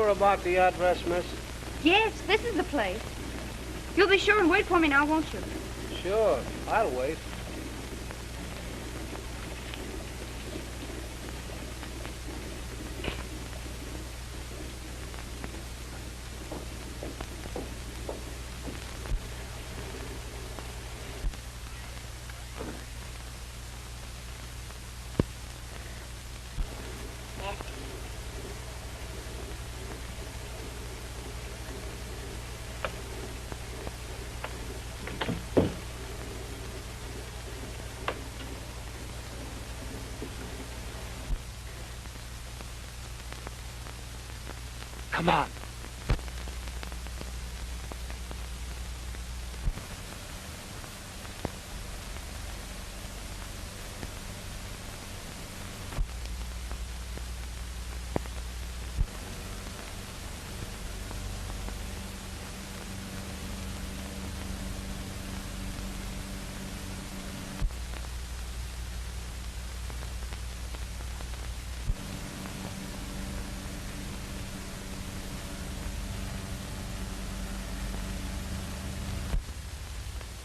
sure about the address, miss? Yes, this is the place. You'll be sure and wait for me now, won't you? Sure, I'll wait. Come on.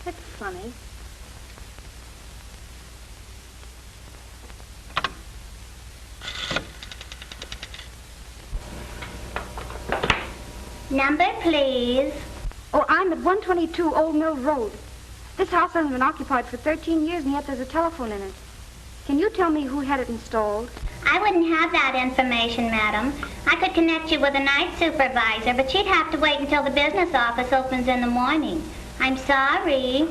That's funny. Number, please. Oh, I'm at 122 Old Mill Road. This house hasn't been occupied for 13 years, and yet there's a telephone in it. Can you tell me who had it installed? I wouldn't have that information, madam. I could connect you with a night supervisor, but she'd have to wait until the business office opens in the morning. I'm sorry.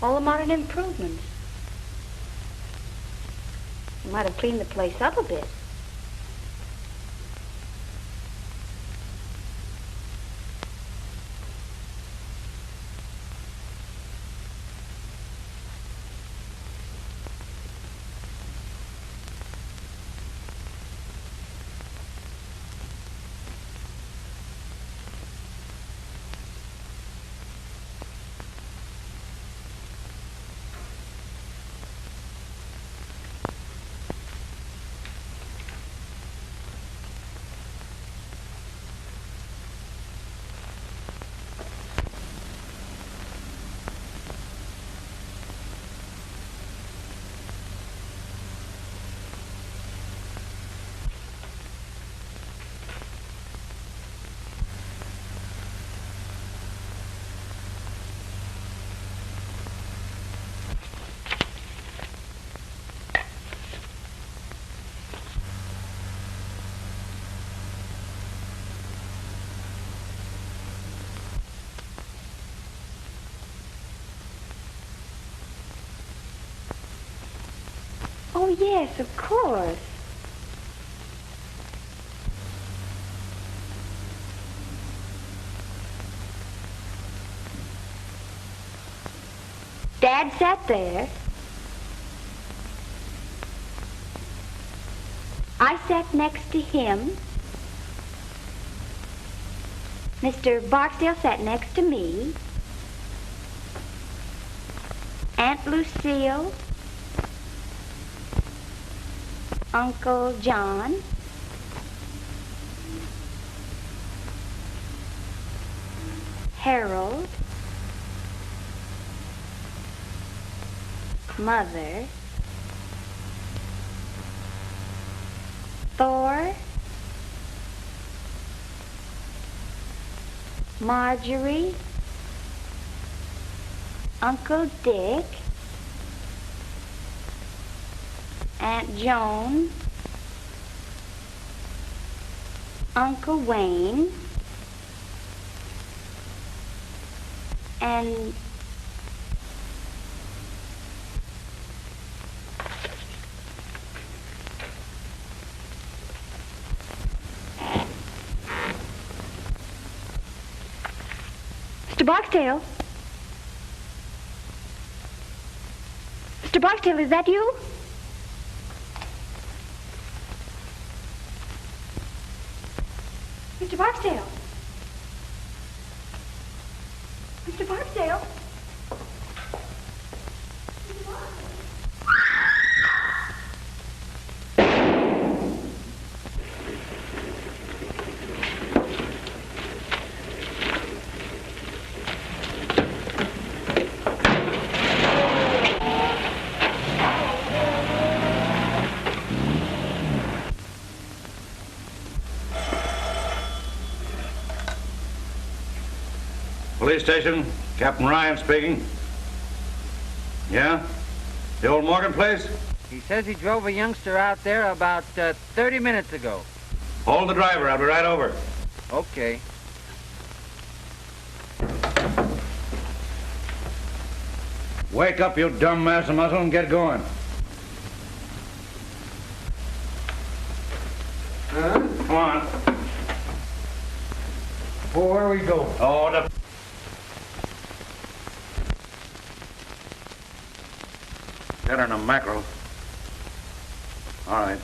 All the modern improvements. You might have cleaned the place up a bit. Oh, yes, of course. Dad sat there. I sat next to him. Mr. Barksdale sat next to me. Aunt Lucille. Uncle John. Harold. Mother. Thor. Marjorie. Uncle Dick. Aunt Joan. Uncle Wayne. And Mr. Barksdale? Mr. Barksdale, is that you? Mr. Barksdale? Mr. Barksdale? Police station, Captain Ryan speaking. Yeah? The old Morgan place? He says he drove a youngster out there about 30 minutes ago. Hold the driver, I'll be right over. Okay. Wake up, you dumb mass of muscle, and get going. Huh? Come on. Well, where are we going? Oh, the... Dinner and a mackerel. All right.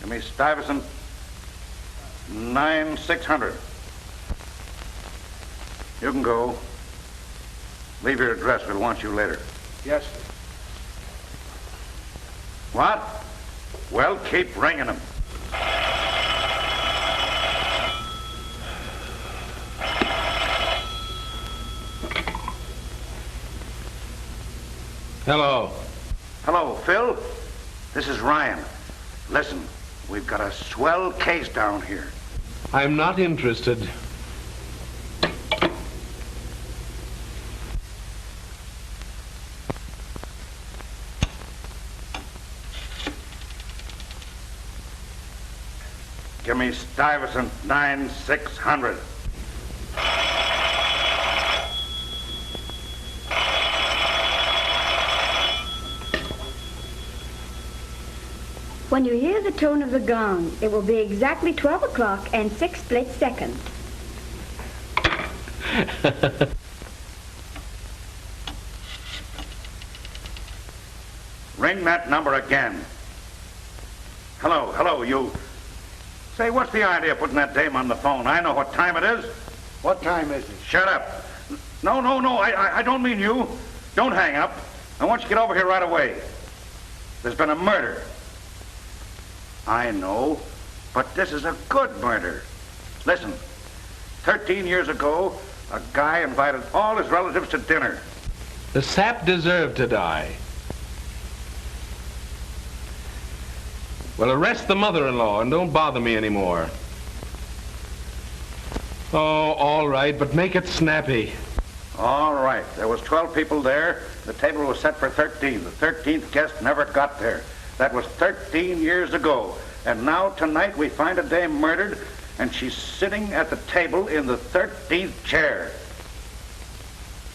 Give me Stuyvesant 9600. You can go. Leave your address. We'll want you later. Yes, sir. What? Well, keep ringing them. Hello. Hello, Phil. This is Ryan. Listen, we've got a swell case down here. I'm not interested. Give me Stuyvesant 9600. When you hear the tone of the gong, it will be exactly 12 o'clock and 6 split seconds. Ring that number again. Hello, you. Say, what's the idea of putting that dame on the phone? I know what time it is. What time is it? Shut up. No, I don't mean you. Don't hang up. I want you to get over here right away. There's been a murder. I know, but this is a good murder. Listen, 13 years ago, a guy invited all his relatives to dinner. The sap deserved to die. Well, arrest the mother-in-law and don't bother me anymore. Oh, all right, but make it snappy. All right, there was 12 people there. The table was set for 13. The 13th guest never got there. That was 13 years ago. And now tonight we find a dame murdered, and she's sitting at the table in the 13th chair.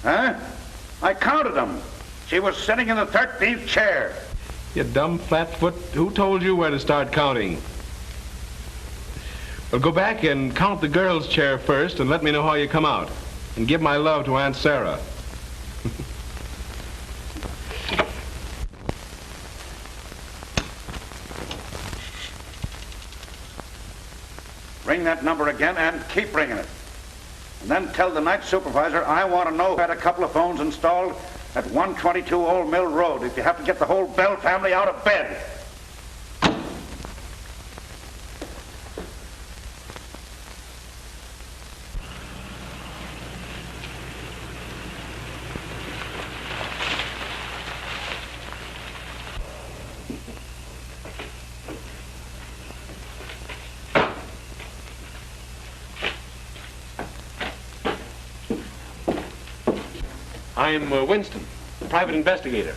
Huh? I counted them. She was sitting in the 13th chair. You dumb flatfoot, who told you where to start counting? Well, go back and count the girl's chair first and let me know how you come out. And give my love to Aunt Sarah. Ring that number again and keep ringing it. And then tell the night supervisor I want to know if I had a couple of phones installed at 122 Old Mill Road if you have to get the whole Bell family out of bed. I'm Winston, private investigator.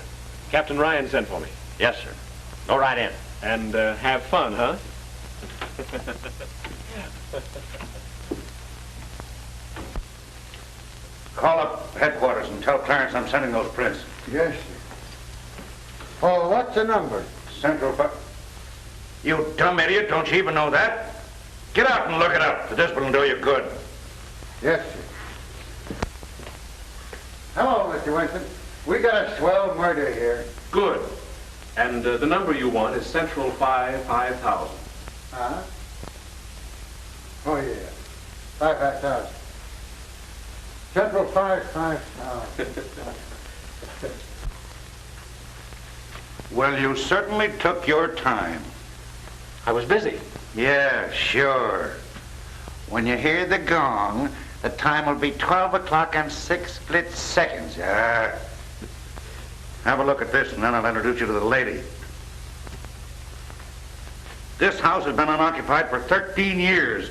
Captain Ryan sent for me. Yes, sir. Go right in. And have fun, huh? Call up headquarters and tell Clarence I'm sending those prints. Yes, sir. Oh, what's the number? Central... You dumb idiot, don't you even know that? Get out and look it up. This will do you good. Yes, sir. Hello, Mr. Winston. We got a swell murder here. Good. And the number you want is Central 5000. Huh? Oh, yeah. 5,000. Central 5,000. Well, you certainly took your time. I was busy. Yeah, sure. When you hear the gong, the time will be 12 o'clock and 6 split seconds. Have a look at this, and then I'll introduce you to the lady. This house has been unoccupied for 13 years,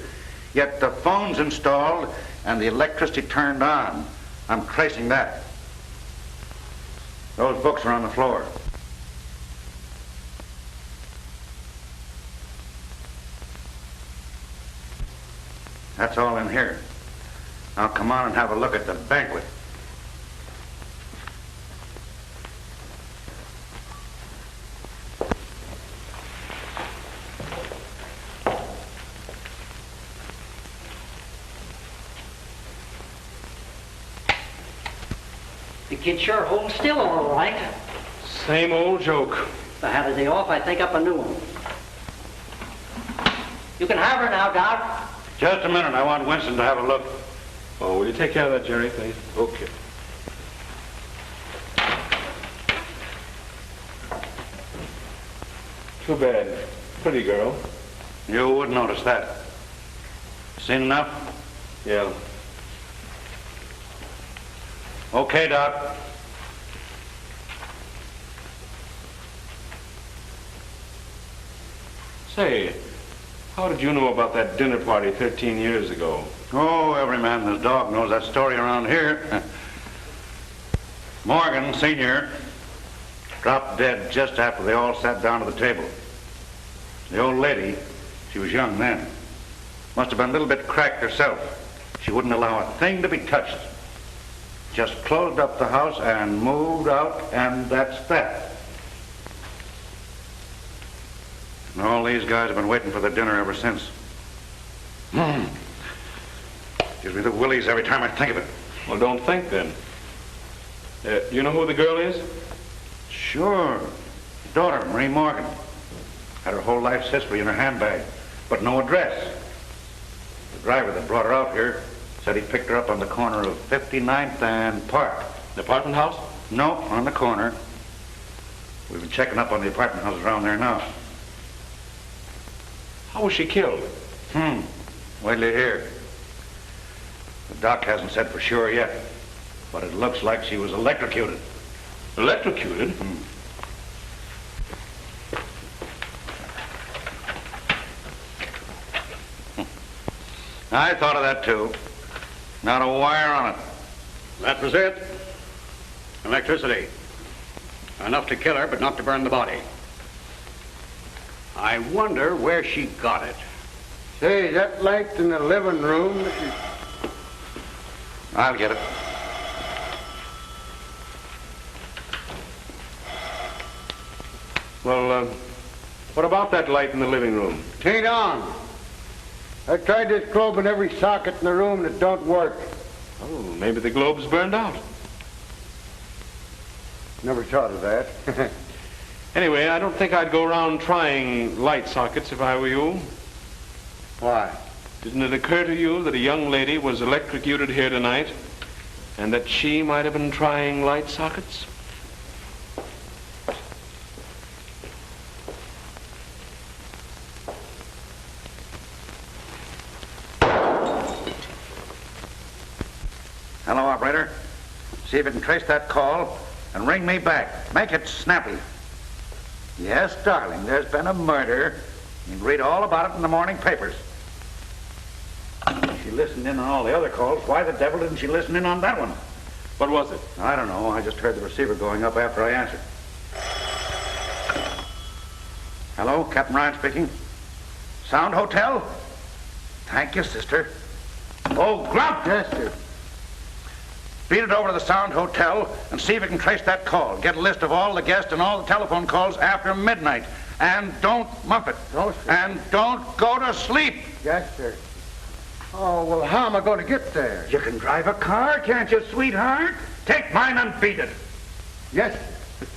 yet the phone's installed and the electricity turned on. I'm tracing that. Those books are on the floor. That's all in here. Now come on and have a look at the banquet. The kid sure holds still all right. Same old joke. If I had a day off, I'd think up a new one. You can have her now, Doc. Just a minute. I want Winston to have a look. Oh, will you take care of that, Jerry, please? Okay. Too bad. Pretty girl. You wouldn't notice that. Seen enough? Yeah. Okay, Doc. Say, how did you know about that dinner party 13 years ago? Oh, every man and his dog knows that story around here. Morgan, Sr., dropped dead just after they all sat down to the table. The old lady, she was young then, must have been a little bit cracked herself. She wouldn't allow a thing to be touched. Just closed up the house and moved out, and that's that. And all these guys have been waiting for the dinner ever since. Gives me the willies every time I think of it. Well, don't think then. You know who the girl is? Sure. Daughter, Marie Morgan. Had her whole life's history in her handbag, but no address. The driver that brought her out here said he picked her up on the corner of 59th and Park. The apartment house? No, on the corner. We've been checking up on the apartment houses around there now. How was she killed? Wait till you hear. The doc hasn't said for sure yet, but it looks like she was electrocuted. Electrocuted? I thought of that too. Not a wire on it. That was it. Electricity. Enough to kill her, but not to burn the body. I wonder where she got it. Say, that light in the living room... I'll get it. Well, what about that light in the living room? Tain't on. I tried this globe in every socket in the room and it don't work. Oh, maybe the globe's burned out. Never thought of that. Anyway, I don't think I'd go around trying light sockets if I were you. Why? Didn't it occur to you that a young lady was electrocuted here tonight and that she might have been trying light sockets? Hello, operator. See if you can trace that call and ring me back. Make it snappy. Yes, darling, there's been a murder. You can read all about it in the morning papers. She listened in on all the other calls. Why the devil didn't she listen in on that one? What was it? I don't know. I just heard the receiver going up after I answered. Hello, Captain Ryan speaking. Sound Hotel? Thank you, sister. Oh, Grunt! Yes, sir. Beat it over to the Sound Hotel and see if you can trace that call. Get a list of all the guests and all the telephone calls after midnight. And don't muff it. No, sir. And don't go to sleep. Yes, sir. Oh, well, how am I going to get there? You can drive a car, can't you, sweetheart? Take mine and beat it. Yes, sir.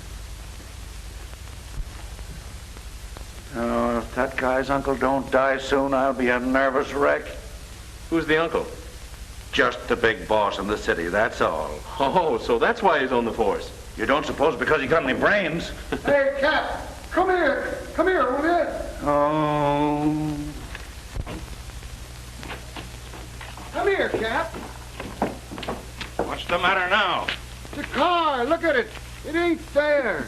Oh, if that guy's uncle don't die soon, I'll be a nervous wreck. Who's the uncle? Just the big boss in the city, that's all. Oh, so that's why he's on the force. You don't suppose because he got any brains? Hey, Cap, come here. Come here, will you? Oh. Come here, Cap. What's the matter now? The car, look at it. It ain't there.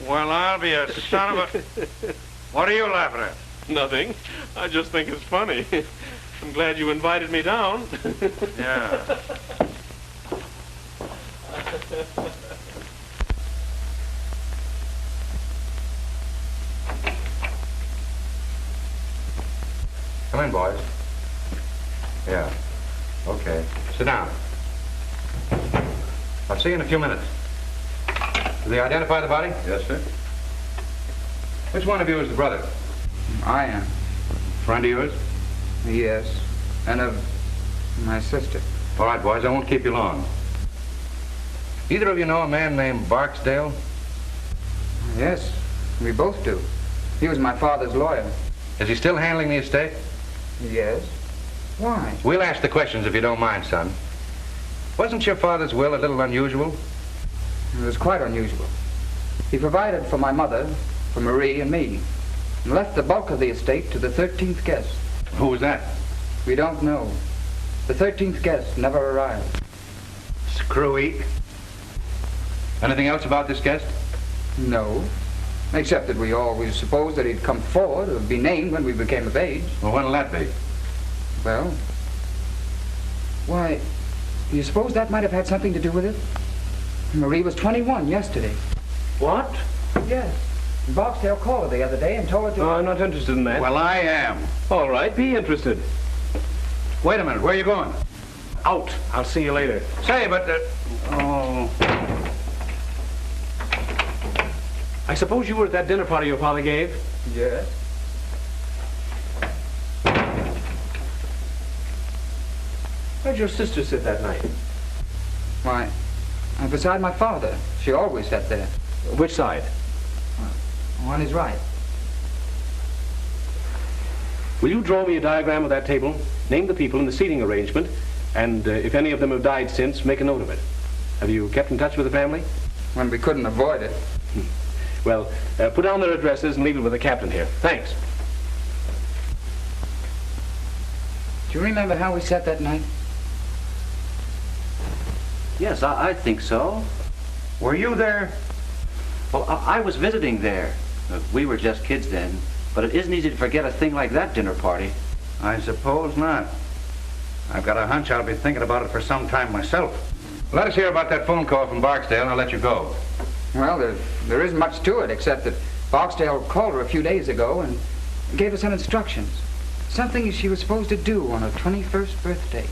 Well, I'll be a son of a... What are you laughing at? Nothing. I just think it's funny. I'm glad you invited me down. Yeah. Come in, boys. Yeah. Okay. Sit down. I'll see you in a few minutes. Did they identify the body? Yes, sir. Which one of you is the brother? I am. Friend of yours? Yes. And of my sister. All right, boys, I won't keep you long. Either of you know a man named Barksdale? Yes, we both do. He was my father's lawyer. Is he still handling the estate? Yes. Why? We'll ask the questions if you don't mind, son. Wasn't your father's will a little unusual? It was quite unusual. He provided for my mother, for Marie and me, and left the bulk of the estate to the 13th Guest. Who was that? We don't know. The 13th Guest never arrived. Screwy. Anything else about this guest? No. Except that we always supposed that he'd come forward or be named when we became of age. Well, when'll that be? Well, why, do you suppose that might have had something to do with it? Marie was 21 yesterday. What? Yes. Barksdale called her the other day and told her to... Oh, I'm not interested in that. Well, I am. All right, be interested. Wait a minute, where are you going? Out. I'll see you later. Say, but... Oh. I suppose you were at that dinner party your father gave? Yes. Where'd your sister sit that night? Why, beside my father. She always sat there. Which side? On his right. Will you draw me a diagram of that table, name the people in the seating arrangement, and if any of them have died since, make a note of it. Have you kept in touch with the family? When we couldn't avoid it. Well, put down their addresses and leave it with the captain here. Thanks. Do you remember how we sat that night? Yes, I think so. Were you there? Well, I was visiting there. We were just kids then, but it isn't easy to forget a thing like that dinner party. I suppose not. I've got a hunch I'll be thinking about it for some time myself. Let us hear about that phone call from Barksdale and I'll let you go. Well, there isn't much to it, except that Barksdale called her a few days ago and gave her some instructions. Something she was supposed to do on her 21st birthday.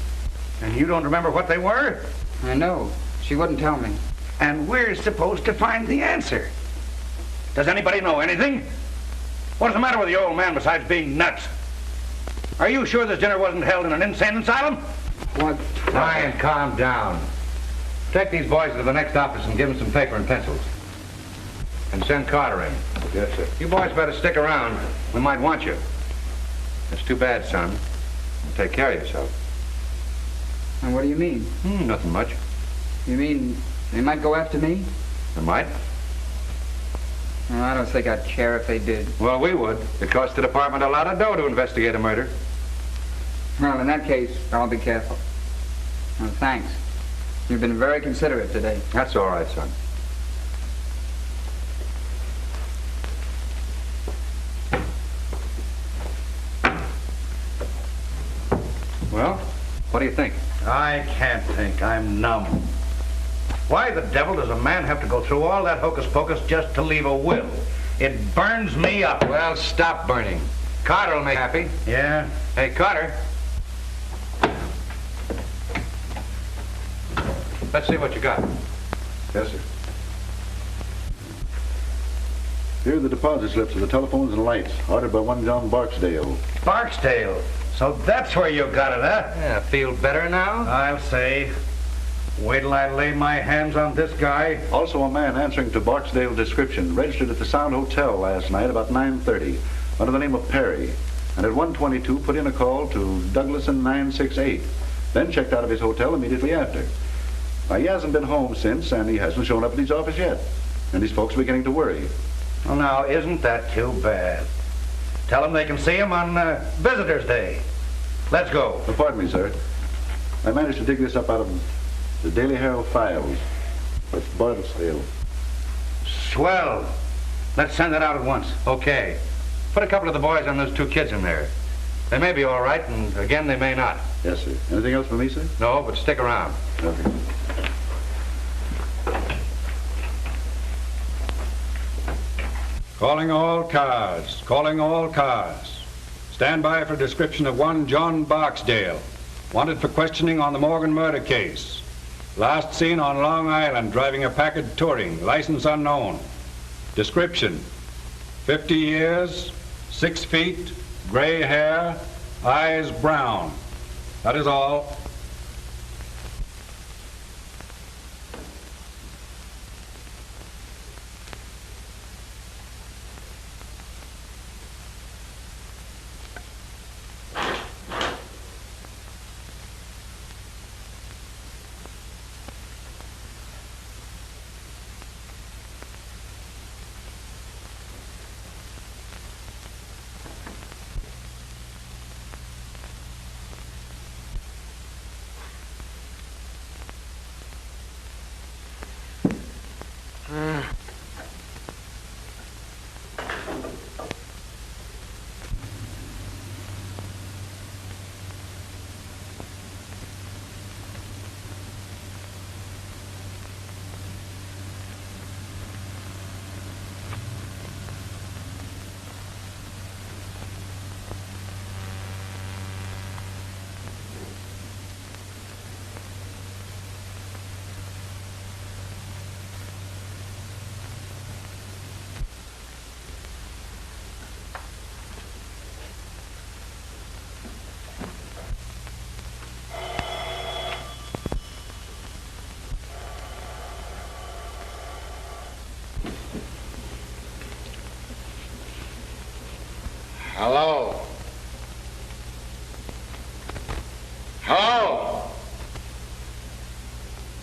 And you don't remember what they were? I know. She wouldn't tell me. And we're supposed to find the answer. Does anybody know anything? What's the matter with the old man besides being nuts? Are you sure this dinner wasn't held in an insane asylum? What? Ryan, calm down. Take these boys to the next office and give them some paper and pencils. And send Carter in. Yes, sir. You boys better stick around. We might want you. It's too bad, son. Take care of yourself. And what do you mean? Nothing much. You mean they might go after me? They might. Well, I don't think I'd care if they did. Well, we would. It costs the department a lot of dough to investigate a murder. Well, in that case, I'll be careful. Well, thanks. You've been very considerate today. That's all right, son. Well, what do you think? I can't think. I'm numb. Why the devil does a man have to go through all that hocus pocus just to leave a will? It burns me up. Well, stop burning. Carter will make happy. Yeah? Hey, Carter. Let's see what you got. Yes, sir. Here are the deposit slips of the telephones and lights, ordered by one John Barksdale. Barksdale? So that's where you got it, huh? Yeah, feel better now? I'll say. Wait till I lay my hands on this guy. Also a man answering to Barksdale's description, registered at the Sound Hotel last night about 9:30, under the name of Perry, and at 1:22 put in a call to Douglason 968, then checked out of his hotel immediately after. Now, he hasn't been home since, and he hasn't shown up at his office yet, and his folks are beginning to worry. Well, now, isn't that too bad? Tell them they can see him on Visitor's Day. Let's go. Oh, pardon me, sir. I managed to dig this up out of the Daily Herald files. It's Barksdale. Swell. Let's send it out at once. Okay. Put a couple of the boys on those two kids in there. They may be all right, and again, they may not. Yes, sir. Anything else for me, sir? No, but stick around. Okay. Calling all cars. Calling all cars. Stand by for description of one John Barksdale, wanted for questioning on the Morgan murder case. Last seen on Long Island driving a Packard Touring, license unknown. Description: 50 years, 6 feet, gray hair, eyes brown. That is all. Hello? Hello?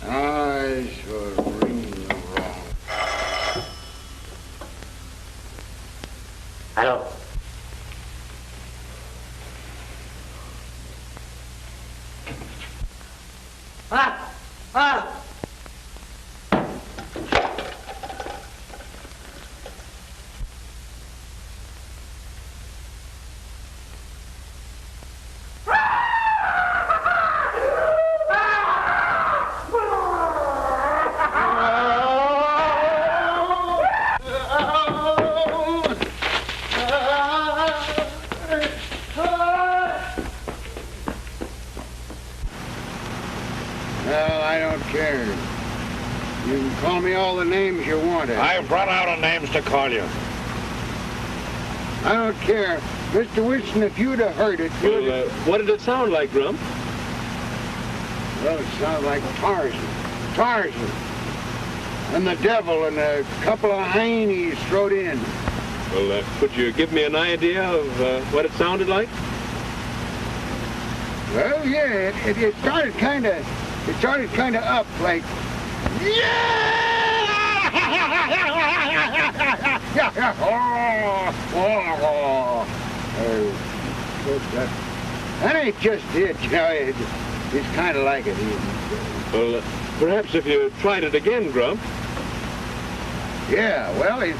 I should ring the wrong. Hello. Well, I don't care. You can call me all the names you want. I've run out of names to call you. I don't care. Mr. Wilson, if you'd have heard it, you'd have... What did it sound like, Grump? Well, it sounded like Tarzan. Tarzan. And the devil and a couple of heinies thrown in. Well, could you give me an idea of what it sounded like? Well, yeah, it started kind of... It started kind of up, like... That ain't just it, you know. It's kind of like it. Well, perhaps if you tried it again, Grump. Yeah, well, it's...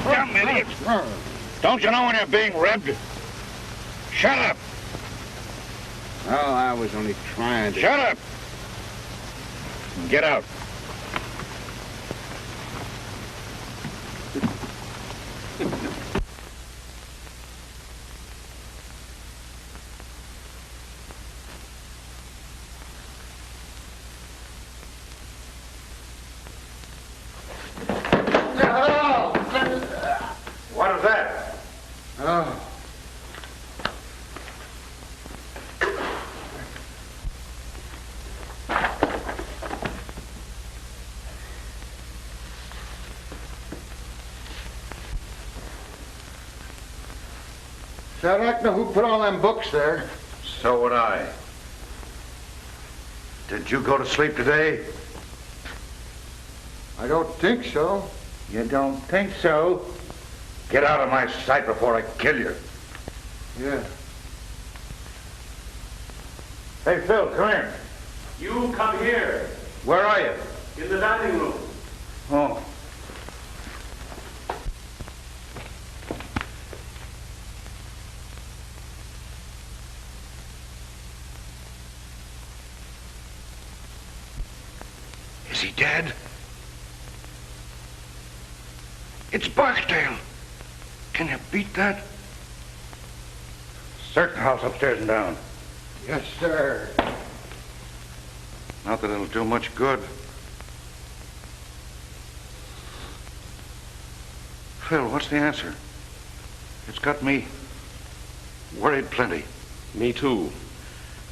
Dumb idiot. Don't you know when you're being ribbed? Shut up. Oh, I was only trying to... Shut up. Get out. I'd like to know who put all them books there. So would I. Did you go to sleep today? I don't think so. You don't think so? Get out of my sight before I kill you. Yeah. Hey, Phil, come here. You come here. Where are you? In the dining room. Oh. Is he dead? It's Barksdale. Can you beat that? Search the house upstairs and down. Yes, sir. Not that it'll do much good. Phil, what's the answer? It's got me worried plenty. Me too.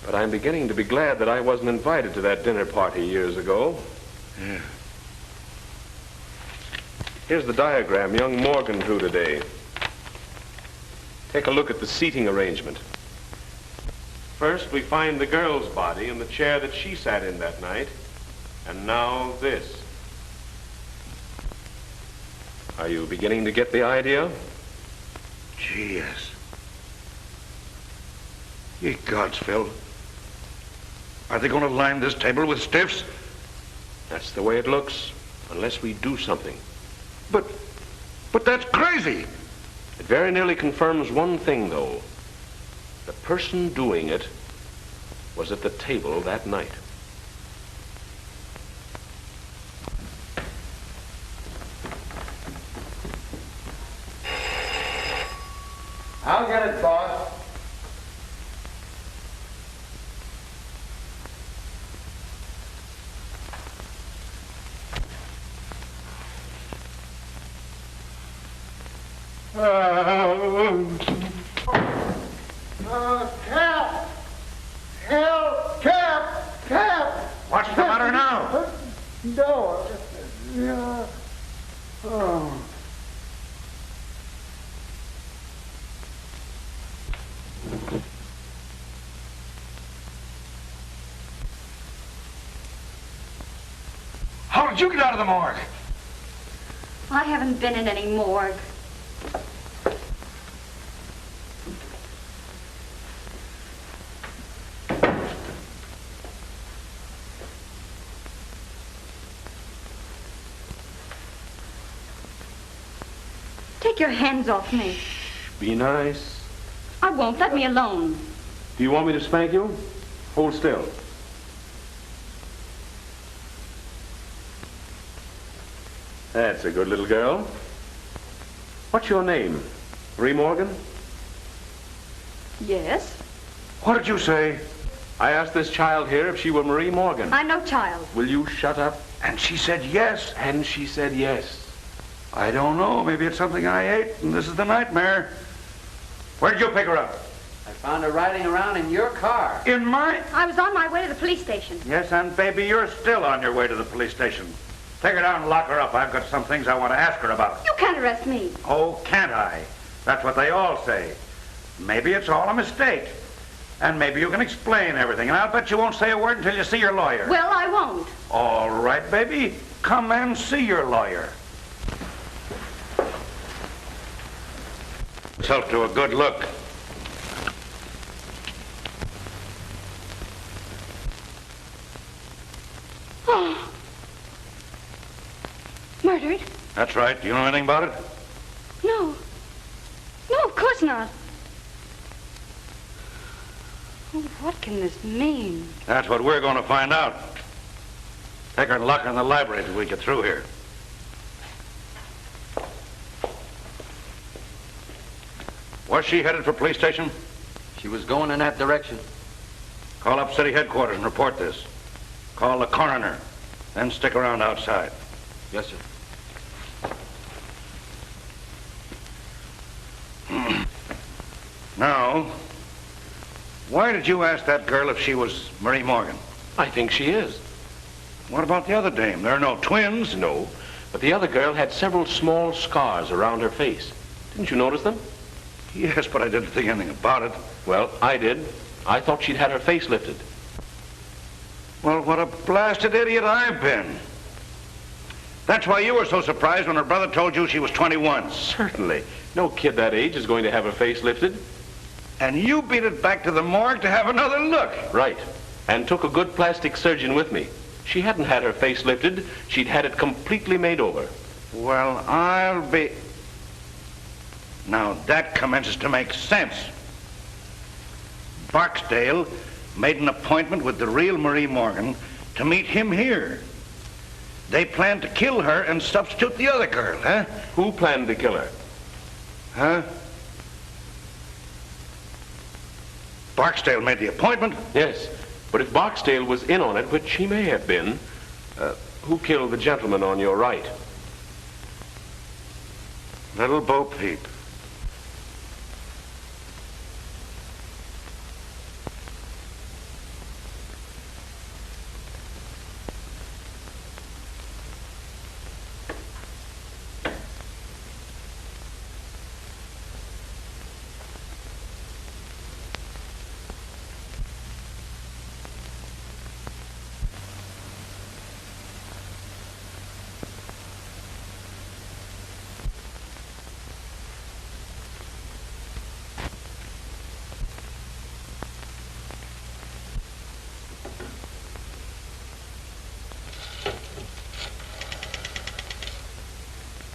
But I'm beginning to be glad that I wasn't invited to that dinner party years ago. Yeah. Here's the diagram young Morgan drew today. Take a look at the seating arrangement. First, we find the girl's body in the chair that she sat in that night. And now this. Are you beginning to get the idea? Gee, yes. Ye gods, Phil. Are they going to line this table with stiffs? That's the way it looks, unless we do something. But that's crazy. It very nearly confirms one thing, though. The person doing it was at the table that night. I'll get it, boss. Cap! Help! Cap! What's the matter now? No. Yeah. Oh. How did you get out of the morgue? I haven't been in any morgue. Take your hands off me. Be nice. I won't. Let me alone. Do you want me to spank you? Hold still. That's a good little girl. What's your name? Marie Morgan? Yes. What did you say? I asked this child here if she were Marie Morgan. I'm no child. Will you shut up? And she said yes. And she said yes. I don't know. Maybe it's something I ate, and this is the nightmare. Where did you pick her up? I found her riding around in your car. In my... I was on my way to the police station. Yes, and baby, you're still on your way to the police station. Take her down and lock her up. I've got some things I want to ask her about. You can't arrest me. Oh, can't I? That's what they all say. Maybe it's all a mistake. And maybe you can explain everything. And I'll bet you won't say a word until you see your lawyer. Well, I won't. All right, baby. Come and see your lawyer. Yourself to a good look. Oh. Murdered? That's right. Do you know anything about it? No. No, of course not. Oh, what can this mean? That's what we're going to find out. Take her and lock her in the library till we get through here. Was she headed for police station? She was going in that direction. Call up city headquarters and report this. Call the coroner. Then stick around outside. Yes, sir. Now, why did you ask that girl if she was Marie Morgan? I think she is. What about the other dame? There are no twins. No, but the other girl had several small scars around her face. Didn't you notice them? Yes, but I didn't think anything about it. Well, I did. I thought she'd had her face lifted. Well, what a blasted idiot I've been. That's why you were so surprised when her brother told you she was 21. Certainly. No kid that age is going to have her face lifted. And you beat it back to the morgue to have another look. Right. And took a good plastic surgeon with me. She hadn't had her face lifted. She'd had it completely made over. Well, I'll be... Now, that commences to make sense. Barksdale made an appointment with the real Marie Morgan to meet him here. They planned to kill her and substitute the other girl, huh? Who planned to kill her? Huh? Barksdale made the appointment? Yes, but if Barksdale was in on it, which he may have been, who killed the gentleman on your right? Little Bo Peep.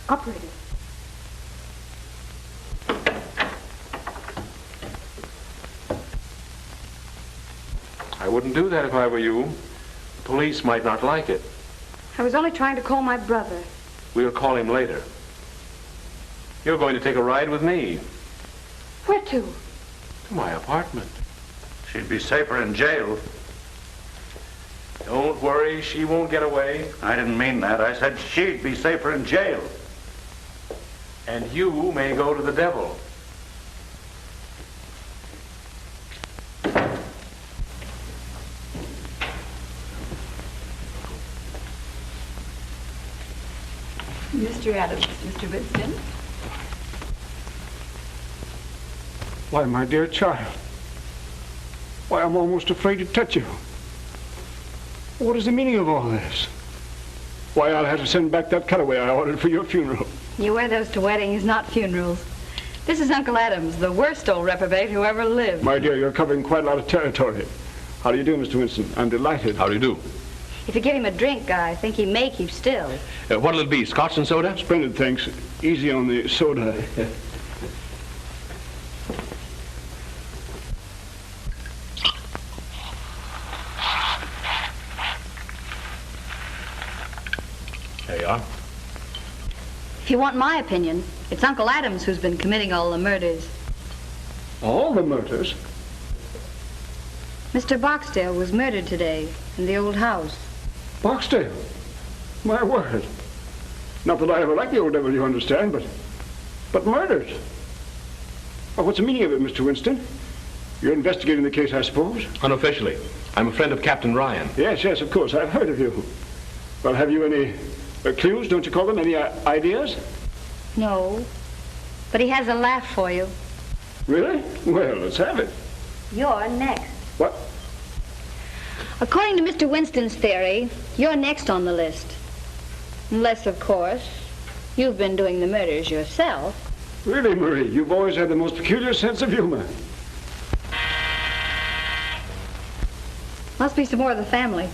Operator. I wouldn't do that if I were you. The police might not like it. I was only trying to call my brother. We'll call him later. You're going to take a ride with me. Where to? To my apartment. She'd be safer in jail. Don't worry, she won't get away. I didn't mean that. I said she'd be safer in jail. And you may go to the devil. Mr. Adams, Mr. Winston. Why, my dear child. Why, I'm almost afraid to touch you. What is the meaning of all this? Why, I'll have to send back that cutaway I ordered for your funeral. You wear those to weddings, not funerals. This is Uncle Adams, the worst old reprobate who ever lived. My dear, you're covering quite a lot of territory. How do you do, Mr. Winston? I'm delighted. How do you do? If you give him a drink, I think he may keep still. What'll it be, scotch and soda? Splendid, thanks. Easy on the soda. There you are. If you want my opinion, it's Uncle Adams who's been committing all the murders. All the murders? Mr. Barksdale was murdered today in the old house. Barksdale? My word. Not that I ever liked the old devil, you understand, but murdered. Well, what's the meaning of it, Mr. Winston? You're investigating the case, I suppose? Unofficially. I'm a friend of Captain Ryan. Yes, of course. I've heard of you. Well, have you any clues, don't you call them? Any ideas? No, but he has a laugh for you. Really? Well, let's have it. You're next. What? According to Mr. Winston's theory, you're next on the list. Unless, of course, you've been doing the murders yourself. Really, Marie, you've always had the most peculiar sense of humor. Must be some more of the family.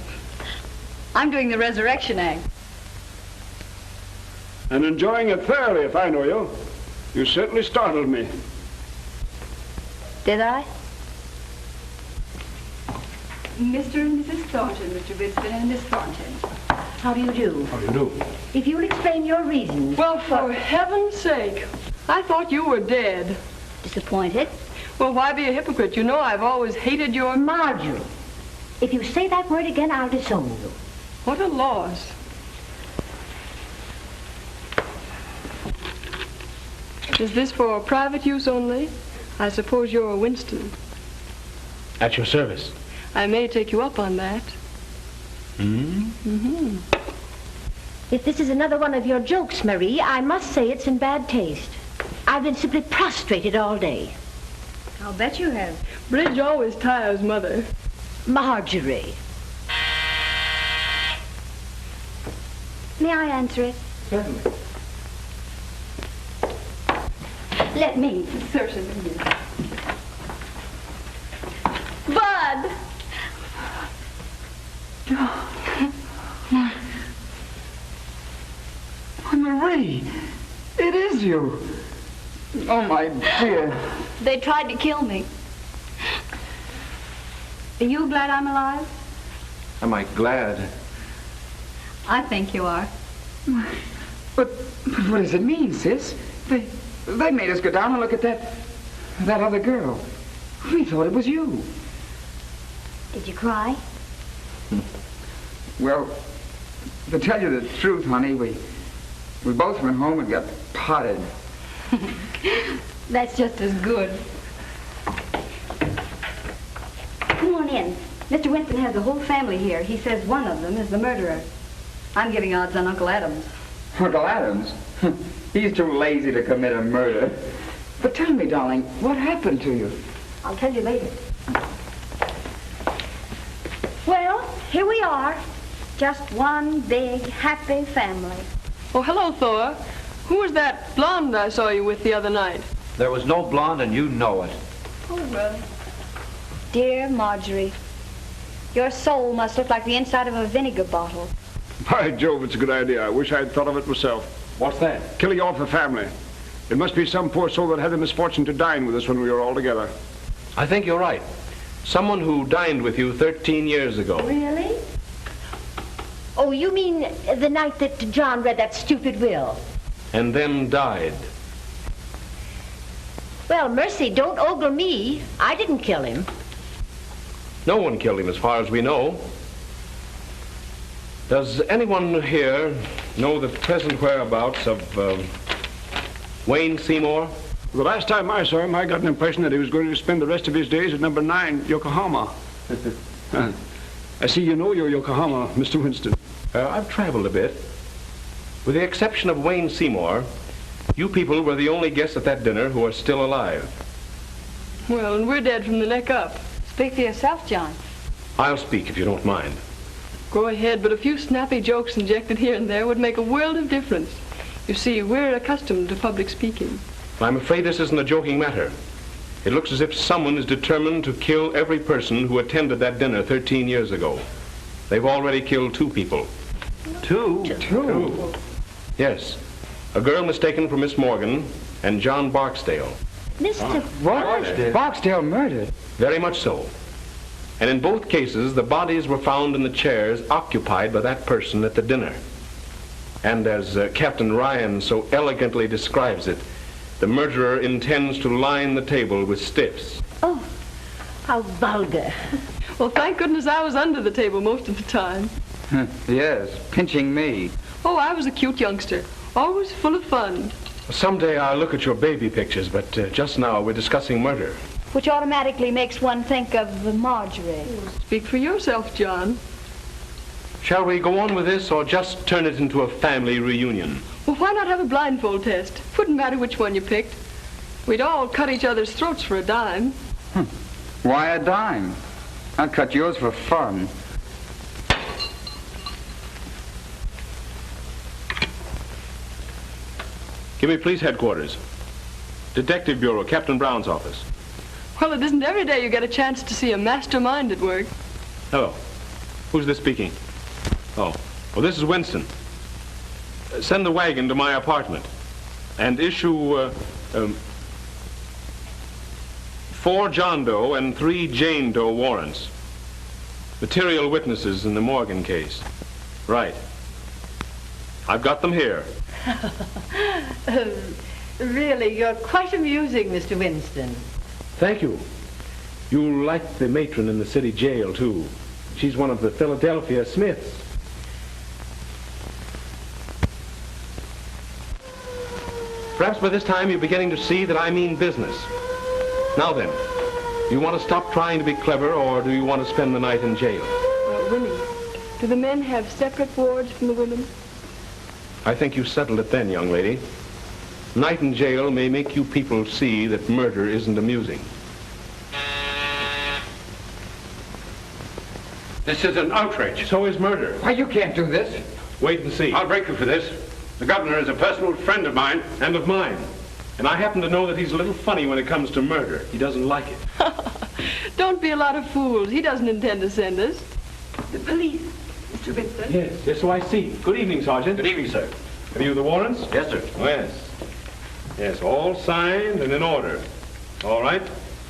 I'm doing the resurrection act. And enjoying it thoroughly, if I know you. You certainly startled me. Did I? Mr. and Mrs. Thornton, Mr. Winston and Miss Thornton. How do you do? How do you do? If you'll explain your reasons. Well, for heaven's sake, I thought you were dead. Disappointed? Well, why be a hypocrite? You know I've always hated your... Marjorie, if you say that word again, I'll disown you. What a loss. Is this for private use only? I suppose you're a Winston. At your service. I may take you up on that. Mm-hmm. If this is another one of your jokes, Marie, I must say it's in bad taste. I've been simply prostrated all day. I'll bet you have. Bridge always tires Mother. Marjorie. May I answer it? Certainly. Let me. Certainly. Bud! Marie, it is you. Oh, my dear. They tried to kill me. Are you glad I'm alive? Am I glad? I think you are. But what does it mean, sis? They made us go down and look at that other girl. We thought it was you. Did you cry? Well, to tell you the truth, honey, we both went home and got potted. That's just as good. Come on in. Mr. Winston has the whole family here. He says one of them is the murderer. I'm giving odds on Uncle Adams. Uncle Adams? He's too lazy to commit a murder. But tell me, darling, what happened to you? I'll tell you later. Well, here we are. Just one big, happy family. Oh, hello, Thor. Who was that blonde I saw you with the other night? There was no blonde, and you know it. Oh, well. Dear Marjorie, your soul must look like the inside of a vinegar bottle. By Jove, it's a good idea. I wish I'd thought of it myself. What's that? Killing off the family. It must be some poor soul that had the misfortune to dine with us when we were all together. I think you're right. Someone who dined with you 13 years ago. Really? Oh, you mean the night that John read that stupid will? And then died. Well, mercy, don't ogle me. I didn't kill him. No one killed him as far as we know. Does anyone here know the present whereabouts of Wayne Seymour? The last time I saw him, I got an impression that he was going to spend the rest of his days at number 9, Yokohama. I see you know your Yokohama, Mr. Winston. I've traveled a bit. With the exception of Wayne Seymour, you people were the only guests at that dinner who are still alive. Well, and we're dead from the neck up. Speak for yourself, John. I'll speak if you don't mind. Go ahead, but a few snappy jokes injected here and there would make a world of difference. You see, we're accustomed to public speaking. I'm afraid this isn't a joking matter. It looks as if someone is determined to kill every person who attended that dinner 13 years ago. They've already killed 2 people. Two? Yes. A girl mistaken for Miss Morgan and John Barksdale. Mr. What? Barksdale murdered? Very much so. And in both cases, the bodies were found in the chairs occupied by that person at the dinner. And as Captain Ryan so elegantly describes it, the murderer intends to line the table with stiffs. Oh, how vulgar. Well, thank goodness I was under the table most of the time. Yes, pinching me. Oh, I was a cute youngster. Always full of fun. Someday I'll look at your baby pictures, but just now we're discussing murder. Which automatically makes one think of Marjorie. Speak for yourself, John. Shall we go on with this or just turn it into a family reunion? Well, why not have a blindfold test? Wouldn't matter which one you picked. We'd all cut each other's throats for a dime. Why a dime? I'd cut yours for fun. Give me police headquarters. Detective Bureau, Captain Brown's office. Well, it isn't every day you get a chance to see a mastermind at work. Hello. Who's this speaking? Oh, well, this is Winston. Send the wagon to my apartment and issue 4 John Doe and 3 Jane Doe warrants. Material witnesses in the Morgan case. Right. I've got them here. Really, you're quite amusing, Mr. Winston. Thank you. You'll like the matron in the city jail, too. She's one of the Philadelphia Smiths. Perhaps by this time you're beginning to see that I mean business. Now then, do you want to stop trying to be clever, or do you want to spend the night in jail? Winnie, do the men have separate wards from the women? I think you settled it then, young lady. Night in jail may make you people see that murder isn't amusing. This is an outrage. So is murder. Why, you can't do this. Wait and see. I'll break you for this. The governor is a personal friend of mine. And of mine. And I happen to know that he's a little funny when it comes to murder. He doesn't like it. Don't be a lot of fools. He doesn't intend to send us. The police, Mr. Vincent. Yes, so I see. Good evening, Sergeant. Good evening, sir. Have you the warrants? Yes, sir. Oh, yes. Yes, all signed and in order. All right.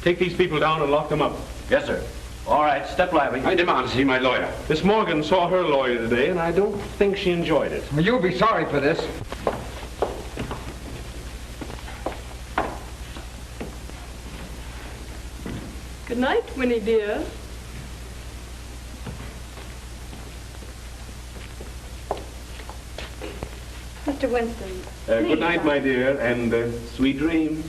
Take these people down and lock them up. Yes, sir. All right, step lively. I demand to see my lawyer. Miss Morgan saw her lawyer today, and I don't think she enjoyed it. Well, you'll be sorry for this. Good night, Winnie dear. Mr. Winston. Good night, my dear, and sweet dreams.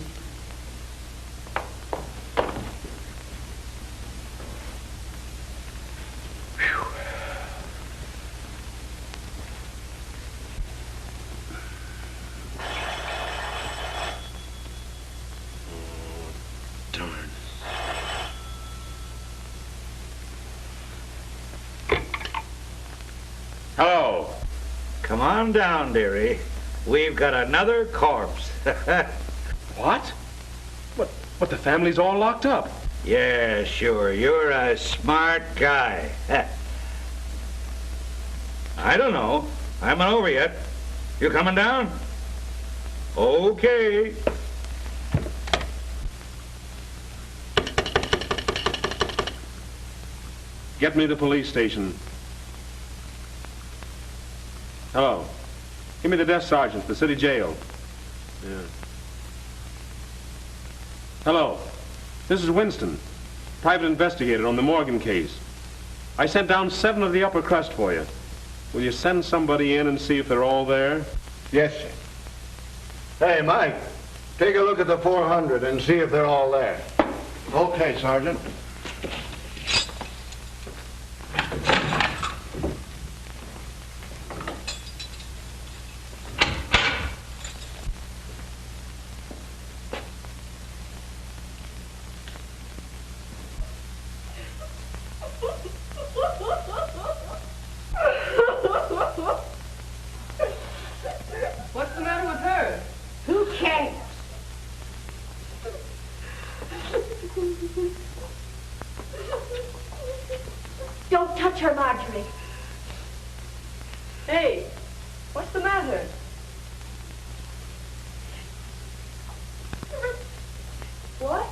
Hello. Come on down, dearie. We've got another corpse. What? But the family's all locked up. Yeah, sure. You're a smart guy. I don't know. I haven't over yet. You coming down? Okay. Get me to the police station. Hello. Give me the desk sergeant, the city jail. Yeah. Hello. This is Winston, private investigator on the Morgan case. I sent down 7 of the upper crust for you. Will you send somebody in and see if they're all there? Yes, sir. Hey, Mike, take a look at the 400 and see if they're all there. Okay, Sergeant. What's the matter with her? Who cares? Don't touch her, Marjorie. Hey, what's the matter? What?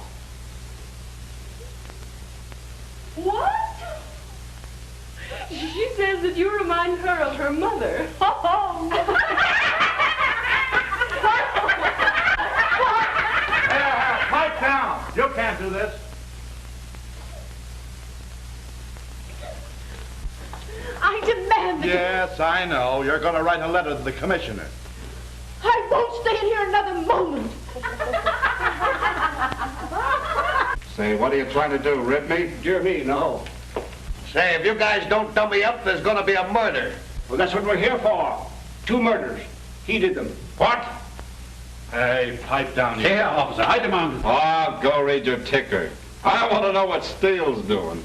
What? She says that you remind her of her mother. Pipe down. You can't do this. I demand that Yes, I know. You're going to write a letter to the commissioner. I won't stay in here another moment. Say, what are you trying to do, rip me? Dear me, no. Say, if you guys don't dumb me up, there's going to be a murder. Well, that's what we're here for. 2 murders. He did them. What? Hey, pipe down here. Yeah, officer, I demand it. Oh, go read your ticker. I want to know what Steele's doing.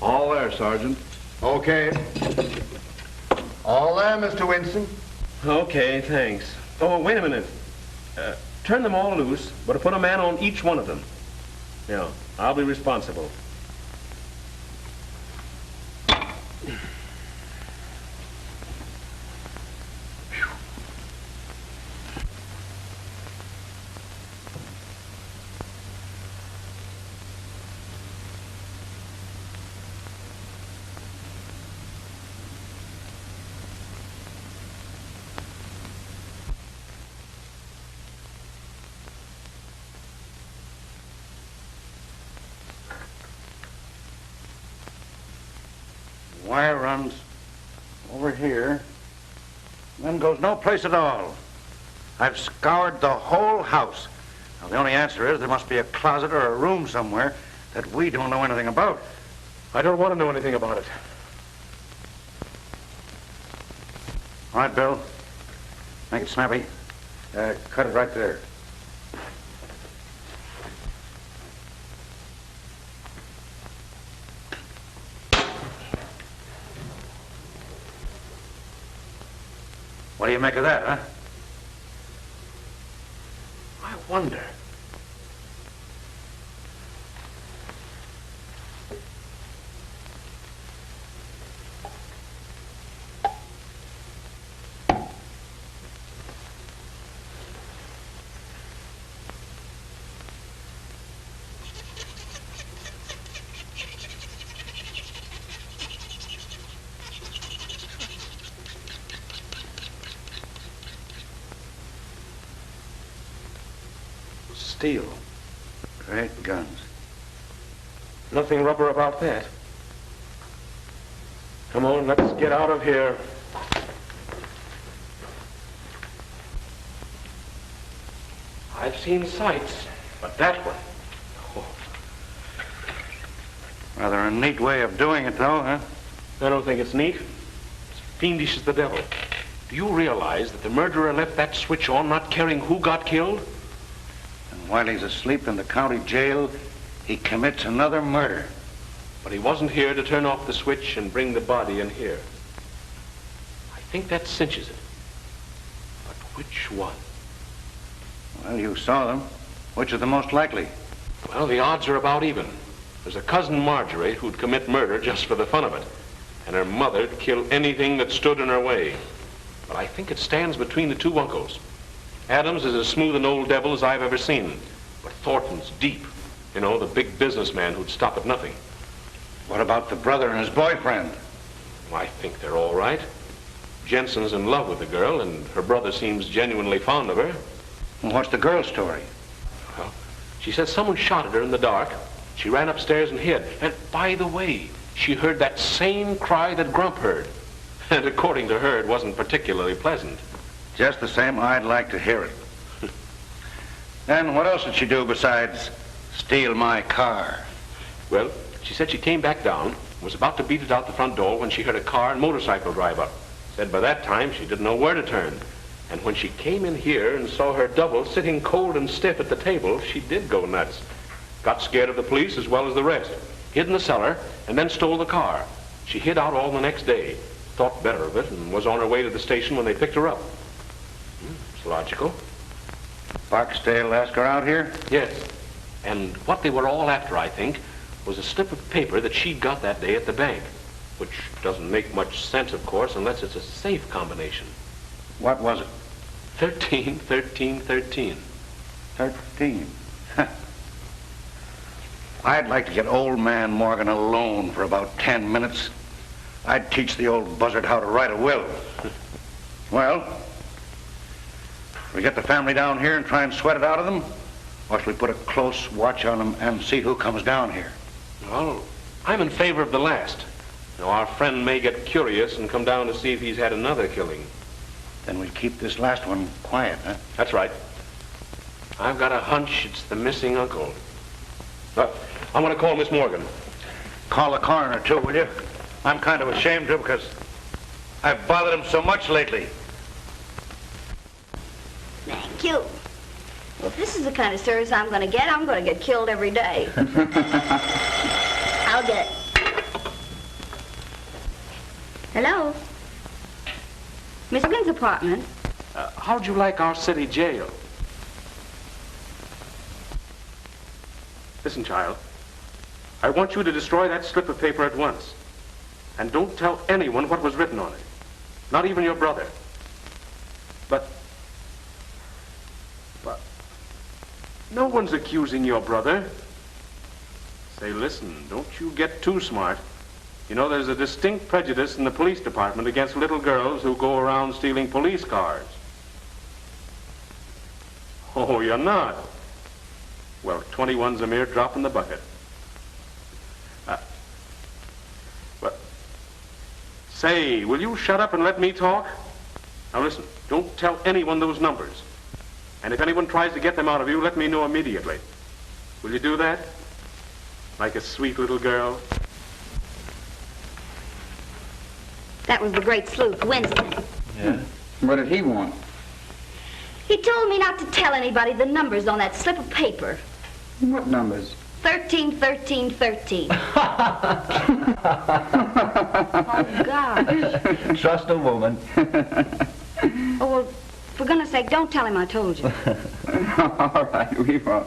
All there, Sergeant. Okay. All there, Mr. Winston? Okay, thanks. Oh, wait a minute. Turn them all loose, but put a man on each one of them. Yeah, I'll be responsible. Wire runs over here, then goes no place at all. I've scoured the whole house. Now, the only answer is there must be a closet or a room somewhere that we don't know anything about. I don't want to know anything about it. All right, Bill. Make it snappy. Cut it right there. What do you make of that, huh? I wonder. Steel. Great guns. Nothing rubber about that. Come on, let's get out of here. I've seen sights, but that one... Oh. Rather a neat way of doing it, though, huh? I don't think it's neat. It's fiendish as the devil. Do you realize that the murderer left that switch on, not caring who got killed? And while he's asleep in the county jail, he commits another murder. But he wasn't here to turn off the switch and bring the body in here. I think that cinches it. But which one? Well, you saw them. Which is the most likely? Well, the odds are about even. There's a cousin Marjorie who'd commit murder just for the fun of it. And her mother'd kill anything that stood in her way. But I think it stands between the two uncles. Adams is as smooth an old devil as I've ever seen. But Thornton's deep. You know, the big businessman who'd stop at nothing. What about the brother and his boyfriend? Well, I think they're all right. Jensen's in love with the girl, and her brother seems genuinely fond of her. Well, what's the girl's story? Well, she says someone shot at her in the dark. She ran upstairs and hid. And by the way, she heard that same cry that Grump heard. And according to her, it wasn't particularly pleasant. Just the same, I'd like to hear it. Then what else did she do besides steal my car? Well, she said she came back down, was about to beat it out the front door when she heard a car and motorcycle drive up. Said by that time she didn't know where to turn. And when she came in here and saw her double sitting cold and stiff at the table, she did go nuts. Got scared of the police as well as the rest. Hid in the cellar and then stole the car. She hid out all the next day. Thought better of it and was on her way to the station when they picked her up. It's logical. Barksdale asked her out here? Yes. And what they were all after, I think, was a slip of paper that she'd got that day at the bank. Which doesn't make much sense, of course, unless it's a safe combination. What was it? 13, 13, 13. 13. I'd like to get old man Morgan alone for about 10 minutes. I'd teach the old buzzard how to write a will. Well, we get the family down here and try and sweat it out of them? Or should we put a close watch on them and see who comes down here? Well, I'm in favor of the last. Now, our friend may get curious and come down to see if he's had another killing. Then we'll keep this last one quiet, huh? That's right. I've got a hunch it's the missing uncle. I'm going to call Miss Morgan. Call the coroner, too, will you? I'm kind of ashamed to because I've bothered him so much lately. Thank you. Well, if this is the kind of service I'm going to get killed every day. I'll get it. Hello? Miss Morgan's apartment. How'd you like our city jail? Listen, child. I want you to destroy that slip of paper at once. And don't tell anyone what was written on it. Not even your brother. But no one's accusing your brother. Say, listen, don't you get too smart. You know, there's a distinct prejudice in the police department against little girls who go around stealing police cars. Oh, you're not? Well, 21's a mere drop in the bucket. Say, will you shut up and let me talk? Now listen, don't tell anyone those numbers. And if anyone tries to get them out of you, let me know immediately. Will you do that? like a sweet little girl. That was the great sleuth, Winston. Yeah? What did he want? He told me not to tell anybody the numbers on that slip of paper. What numbers? 13, 13, 13. Oh, gosh. Trust a woman. Oh, well, for goodness sake, don't tell him I told you. All right, we won't.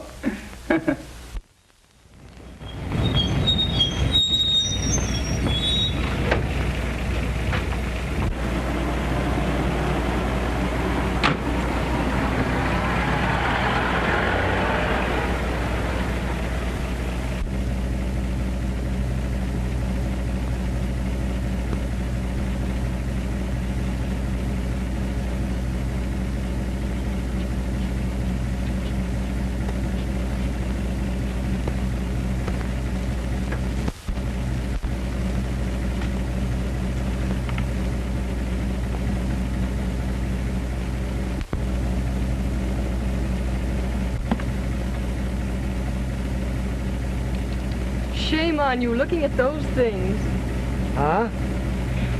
Shame on you looking at those things. Huh?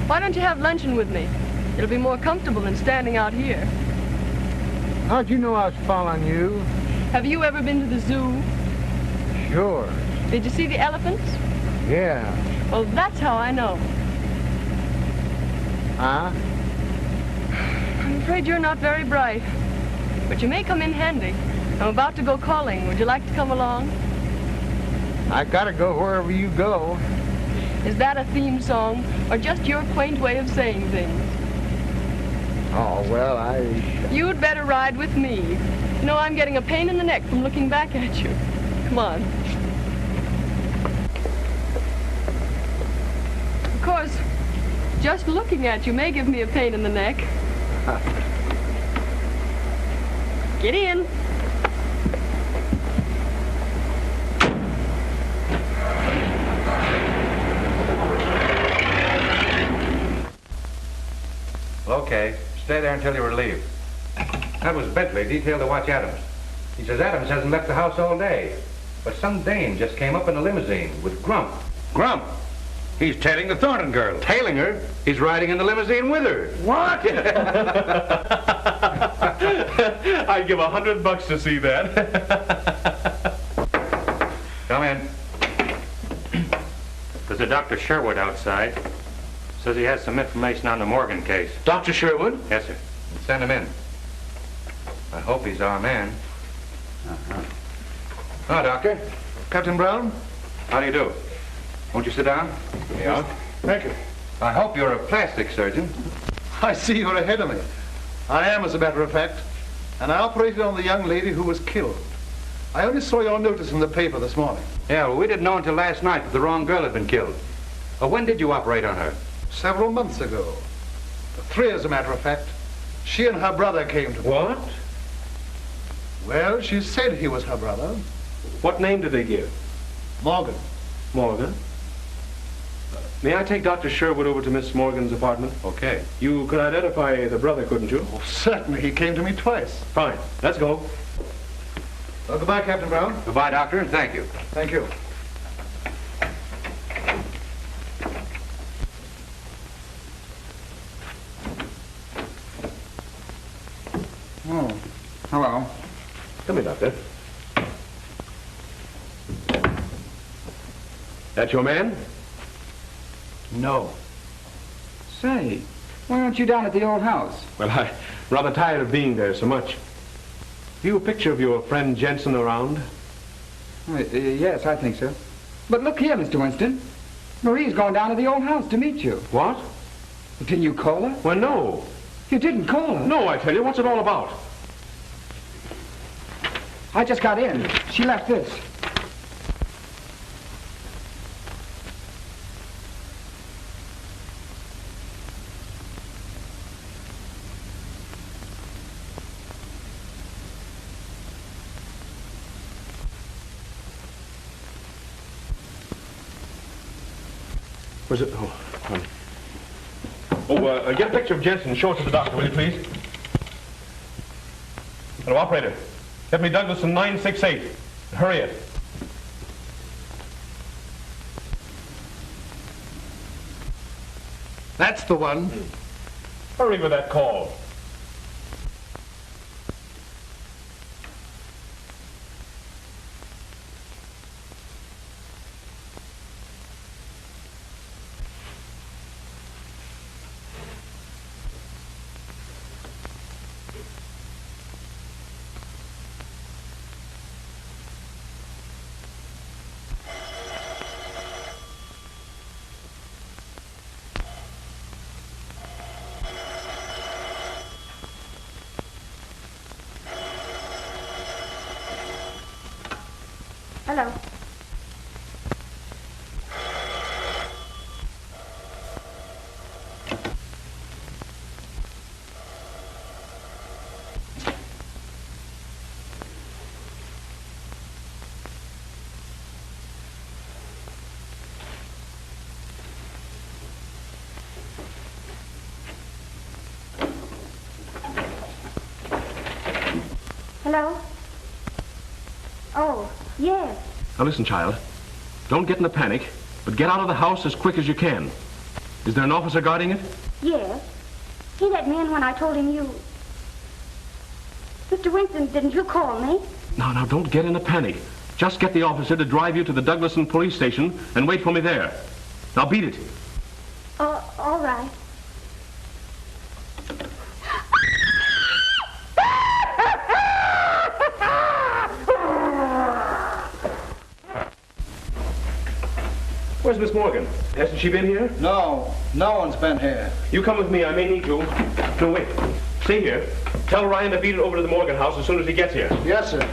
Why don't you have luncheon with me? It'll be more comfortable than standing out here. How'd you know I was following you? Have you ever been to the zoo? Sure. Did you see the elephants? Yeah. Well, that's how I know. Huh? I'm afraid you're not very bright, but you may come in handy. I'm about to go calling. Would you like to come along? I gotta go wherever you go. Is that a theme song, or just your quaint way of saying things? Oh, well, You'd better ride with me. You know, I'm getting a pain in the neck from looking back at you. Come on. Of course, just looking at you may give me a pain in the neck. Get in. Okay, stay there until you're relieved. That was Bentley, detailed to watch Adams. He says Adams hasn't left the house all day. But some dame just came up in a limousine with Grump. Grump? He's tailing the Thornton girl. Tailing her? He's riding in the limousine with her. What? I'd give $100 to see that. Come in. There's a Dr. Sherwood outside. Says he has some information on the Morgan case. Dr. Sherwood? Yes, sir. Send him in. I hope he's our man. Oh, Doctor. Captain Brown? How do you do? Won't you sit down? Yeah. Thank you. I hope you're a plastic surgeon. I see you're ahead of me. I am, as a matter of fact. And I operated on the young lady who was killed. I only saw your notice in the paper this morning. Yeah, well, we didn't know until last night that the wrong girl had been killed. When did you operate on her? Several months ago. 3, as a matter of fact. She and her brother came to me. What? Well, she said he was her brother. What name did they give? Morgan. Morgan? May I take Dr. Sherwood over to Miss Morgan's apartment? Okay. You could identify the brother, couldn't you? Oh, certainly. He came to me twice. Fine. Let's go. Well, goodbye, Captain Brown. Goodbye, Doctor, and thank you. Thank you. Oh, hello. Come in, Doctor. That your man? No. Say, why aren't you down at the old house? Well, I'm rather tired of being there so much. Have you a picture of your friend Jensen around? Yes, I think so. But look here, Mr. Winston. Marie's going down to the old house to meet you. What? Didn't you call her? Well, no. You didn't call her? No, I tell you. What's it all about? I just got in. She left this. Was it? Oh, get a picture of Jensen and show it to the doctor, will you, please? Hello, operator. Get me Douglas in 968. Hurry it. That's the one. Hurry with that call. Hello. Hello? Oh, yes. Now listen, child. Don't get in a panic, but get out of the house as quick as you can. Is there an officer guarding it? Yes. He let me in when I told him you... Mr. Winston, didn't you call me? Now, don't get in a panic. Just get the officer to drive you to the Douglaston police station and wait for me there. Now beat it. All right. Where's Miss Morgan? Hasn't she been here? No, no one's been here. You come with me. I may need you. No, wait. Stay here. Tell Ryan to beat it over to the Morgan house as soon as he gets here. Yes, sir.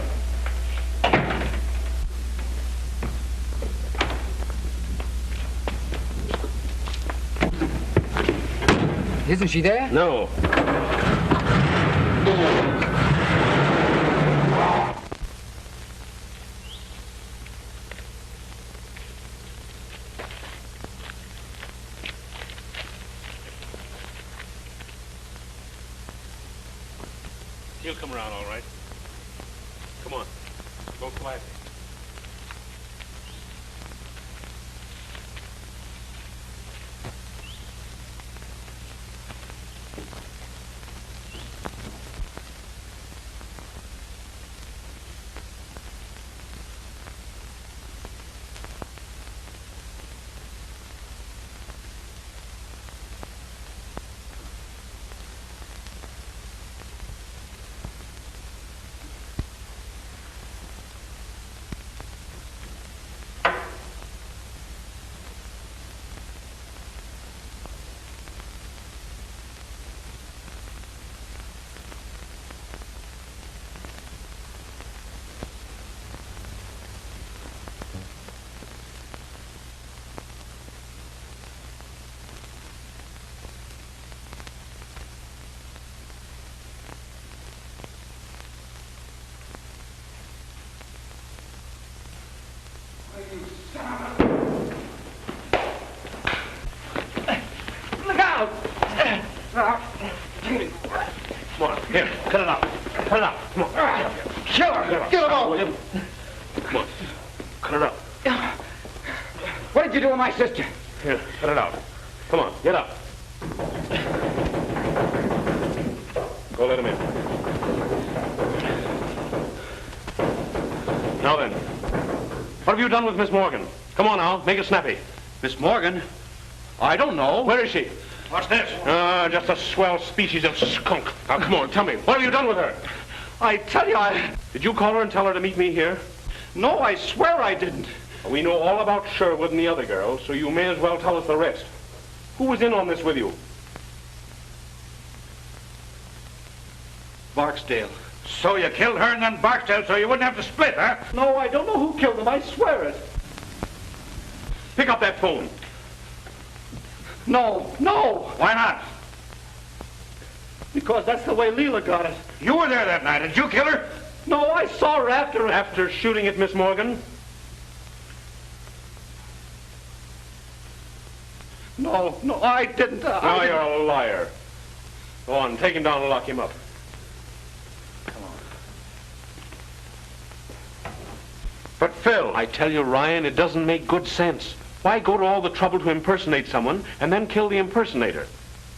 Isn't she there? No. He'll come around all right. Come on. Go quietly. Look out! Come on, here, cut it out. Cut it out. Come on. Kill her! Get him off! Come on. Cut it out. What did you do with my sister? Here, cut it out. Come on, get up. Go let him in. Now then, what have you done with Miss Morgan? Come on now, make it snappy. Miss Morgan? I don't know. Where is she? What's this? Just a swell species of skunk. Now, come on, tell me, what have you done with her? I tell you, Did you call her and tell her to meet me here? No, I swear I didn't. We know all about Sherwood and the other girl, so you may as well tell us the rest. Who was in on this with you? Barksdale. So you killed her and then Barksdale so you wouldn't have to split, huh? No, I don't know who killed them. I swear it. Pick up that phone. No, no. Why not? Because that's the way Leela got it. You were there that night. Did you kill her? No, I saw her after... After shooting at Miss Morgan? No, I didn't. No, you're a liar. Go on, take him down and lock him up. Come on. But Phil... I tell you, Ryan, it doesn't make good sense. Why go to all the trouble to impersonate someone and then kill the impersonator?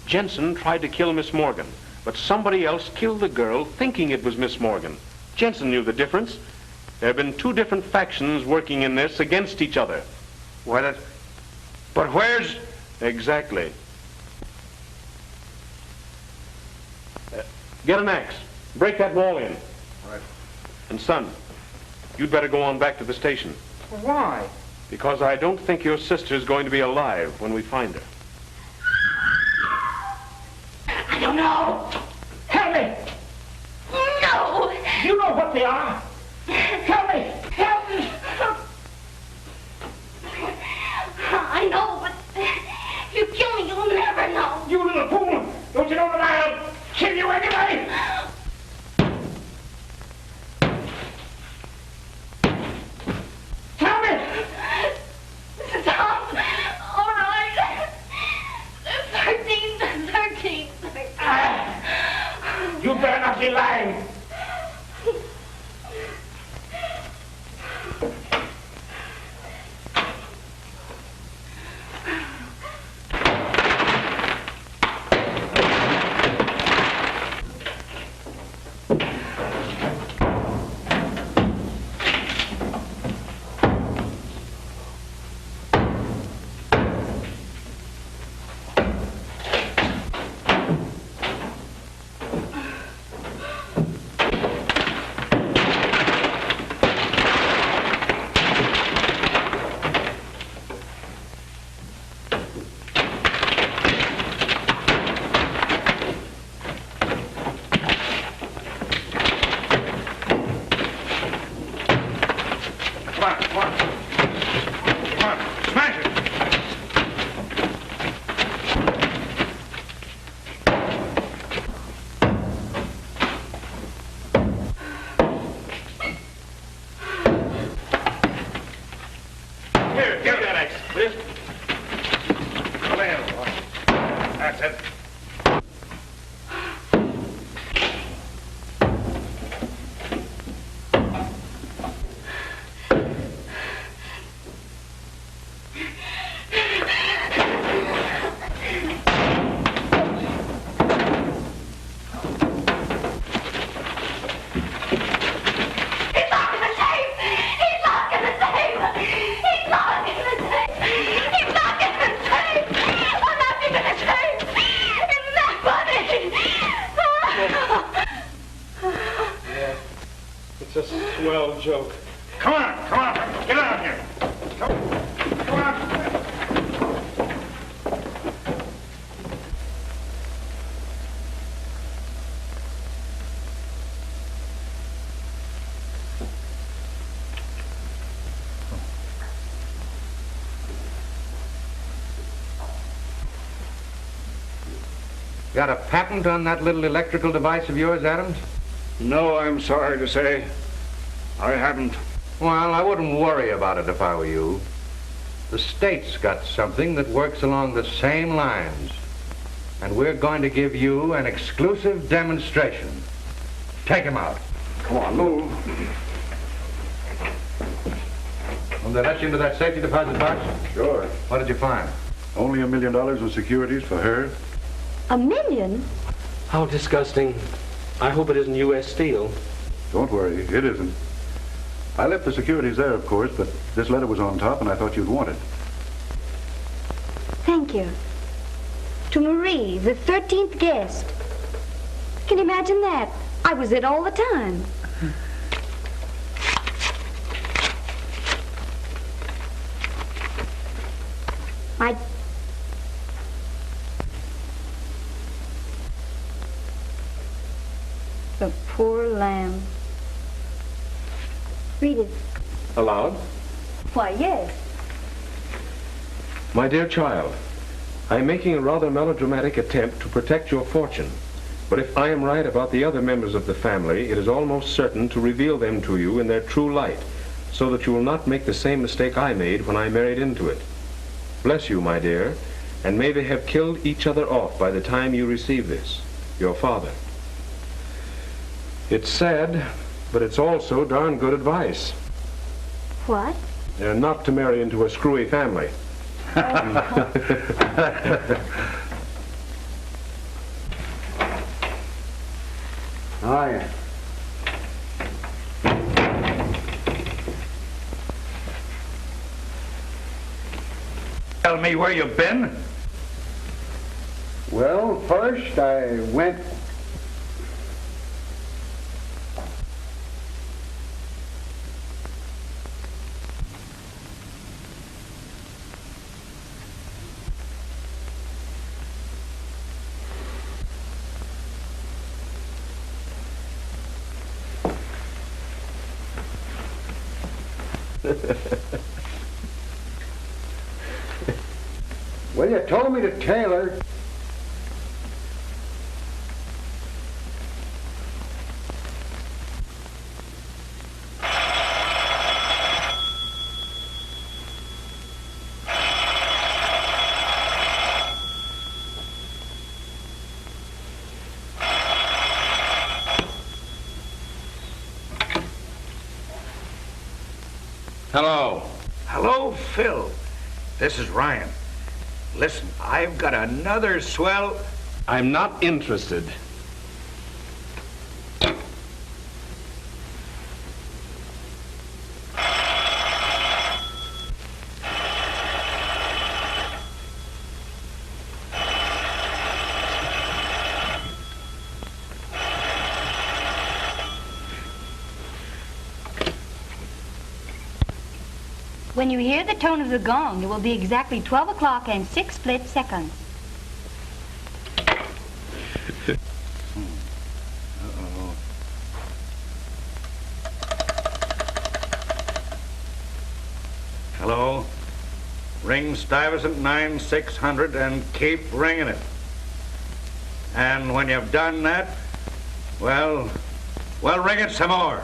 Jensen tried to kill Miss Morgan, but somebody else killed the girl thinking it was Miss Morgan. Jensen knew the difference. There have been two different factions working in this against each other. But where's... Exactly. Get an axe. Break that wall in. Right. And son, you'd better go on back to the station. Why? Because I don't think your sister's going to be alive when we find her. I don't know. Help me. No. You know what they are. Help me. Help me. I know, but if you kill me, you'll never know. You little fool. Don't you know that I'll kill you anyway? Help me. Stop. All right. 13. You better not be lying. It's a swell joke. Come on. Get out of here. Come on. Got a patent on that little electrical device of yours, Adams? No, I'm sorry to say. I haven't. Well, I wouldn't worry about it if I were you. The state's got something that works along the same lines. And we're going to give you an exclusive demonstration. Take him out. Come on, move. Will they let you into that safety deposit box? Sure. What did you find? Only $1 million in securities for her. $1 million? How disgusting. I hope it isn't U.S. Steel. Don't worry, it isn't. I left the securities there, of course, but this letter was on top, and I thought you'd want it. Thank you. To Marie, the 13th guest. Can you imagine that? I was it all the time. The poor lamb. Read it. Aloud? Why, yes. My dear child, I am making a rather melodramatic attempt to protect your fortune. But if I am right about the other members of the family, it is almost certain to reveal them to you in their true light, so that you will not make the same mistake I made when I married into it. Bless you, my dear, and may they have killed each other off by the time you receive this. Your father. It's sad, but it's also darn good advice. What? Not to marry into a screwy family. Oh, yeah. Tell me where you've been. Well, first I went... Well, you told me to tailor. Hello. Hello, Phil. This is Ryan. Listen, I've got another swell... I'm not interested. When you hear the tone of the gong, it will be exactly 12 o'clock and 6 split seconds. Uh-oh. Hello? Ring Stuyvesant 9600 and keep ringing it. And when you've done that, well, ring it some more.